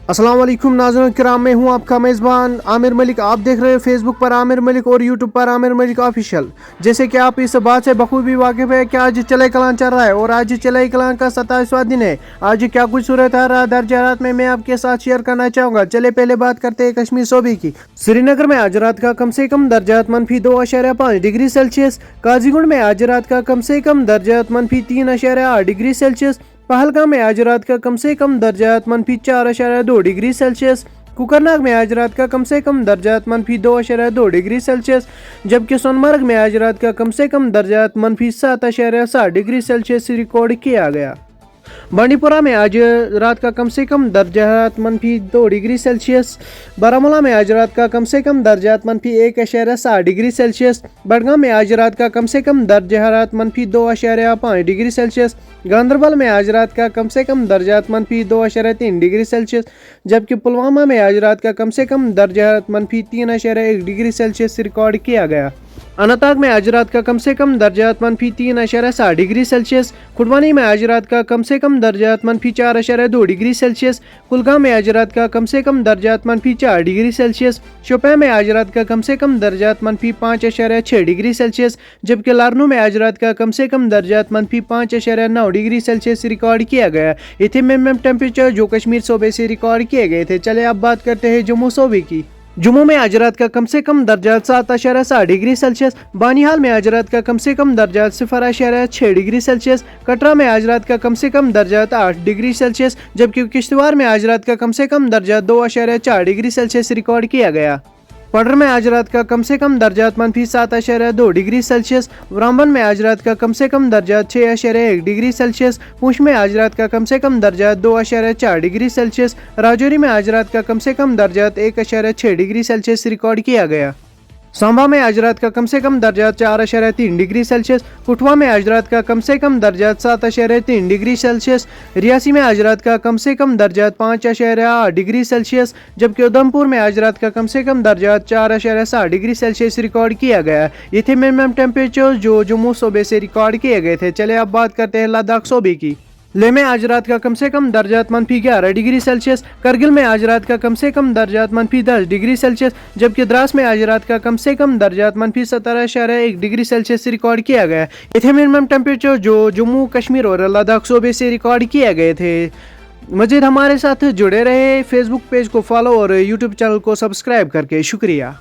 अस्सलाम वालेकुम नाज़रीन किराम, मैं हूं आपका मेज़बान आमिर मलिक। आप देख रहे हैं फेसबुक पर आमिर मलिक और यूट्यूब पर आमिर मलिक ऑफिशियल। जैसे कि आप इस बात से बखूबी वाकिफ़ है कि आज चले कलान चल रहा है और आज चले कलान का 27वां दिन है। आज क्या कुछ सूरत है दर्जा रात में मैं आपके साथ शेयर करना चाहूँगा। चले पहले बात करते हैं कश्मीर सूबे की। श्रीनगर में आज रात का कम से कम दर्जात -2.5 डिग्री सेल्सियस। काजीगुंड में आज रात का कम से कम दर्जात -3.8 डिग्री सेल्सियस। पहलगाम में आज रात का कम से कम दर्जात -4.2 डिग्री सेल्सियस। कुकरनाग में आज रात का कम से कम दर्जात -2.2 डिग्री सेल्सियस, जबकि सोनमर्ग में आज रात का कम से कम दर्जात -7.7 डिग्री सेल्सियस रिकॉर्ड किया गया। बांडीपुरा में आज रात का कम से कम दर्जात -2 डिग्री सेल्सियस। बारामूला में आज रात का कम से कम दर्जात -1.7 डिग्री सेल्सियस। बडगाम में आज रात का कम से कम दर्जात -2.5 डिग्री सेल्सियस। गांदरबल में आज रात का कम से कम दर्जात -2.3 डिग्री सेल्सियस, जबकि पुलवामा में आज रात का कम से कम दर्जात -3.1 डिग्री सेल्सियस रिकॉर्ड किया गया। अनंतनाग में आज रात का कम से कम दर्जात -3.7 डिग्री सेल्सियस। खुडवानी में आज रात का कम से कम दर्जात -4.2 डिग्री सेल्सियस। कुलगाम में आज रात का कम से कम दर्जात -4 डिग्री सेल्सियस। शोपियां में आज रात का कम से कम दर्जात -5.6 डिग्री सेल्सियस, जबकि लारनू में आज रात का कम से कम दर्जात -5.9 डिग्री सेल्सियस रिकॉर्ड किया गया। ये थे मिनिमम टेम्परेचर जो कश्मीर सूबे से रिकॉर्ड किए गए थे। चले अब बात करते हैं जम्मू सूबे की। जम्मू में आज रात का कम से कम दर्जात 7.7 डिग्री सेल्सियस। बानिहाल में आज रात का कम से कम दर्जात 0.6 डिग्री सेल्सियस। कटरा में आज रात का कम से कम दर्जात 8 डिग्री सेल्सियस, जबकि किश्तवाड़ में आज रात का कम से कम दर्जात 2.4 डिग्री सेल्सियस रिकॉर्ड किया गया। पडर में आज रात का कम से कम दर्जात -7.2 डिग्री सेल्सियस। रामबन में आज रात का कम से कम दर्जात 6.1 डिग्री सेल्सियस। पूंछ में आज रात का कम से कम दर्जात 2.4 डिग्री सेल्सियस। राजौरी में आज रात का कम से कम दर्जात 1.6 डिग्री सेल्सियस रिकॉर्ड किया गया। सांबा में आज रात का कम से कम दर्जात 4.3 डिग्री सेल्सियस। कठुआ में आज रात का कम से कम दर्जात 7.3 डिग्री सेल्सियस। रियासी में आज रात का कम से कम दर्जात 5.8 डिग्री सेल्सियस, जबकि उधमपुर में आज रात का कम से कम दर्जात 4.7 डिग्री सेल्सियस रिकॉर्ड किया गया। ये थे मिनिमम टेम्परेचर जो जम्मू सूबे से रिकॉर्ड किए गए थे। चले अब बात करते हैं लद्दाख सूबे की। लेह में आज रात का कम से कम दर्जात -11 डिग्री सेल्सियस। करगिल में आज रात का कम से कम दर्जात -10 डिग्री सेल्सियस, जबकि द्रास में आज रात का कम से कम दर्जात -17.1 डिग्री सेल्सियस रिकॉर्ड किया गया। ये थे मिनिमम टेम्परेचर जो जम्मू कश्मीर और लद्दाख सूबे से रिकॉर्ड किए गए थे। मज़ीद हमारे साथ जुड़े रहे। फेसबुक पेज को फॉलो और यूट्यूब चैनल को सब्सक्राइब करके शुक्रिया।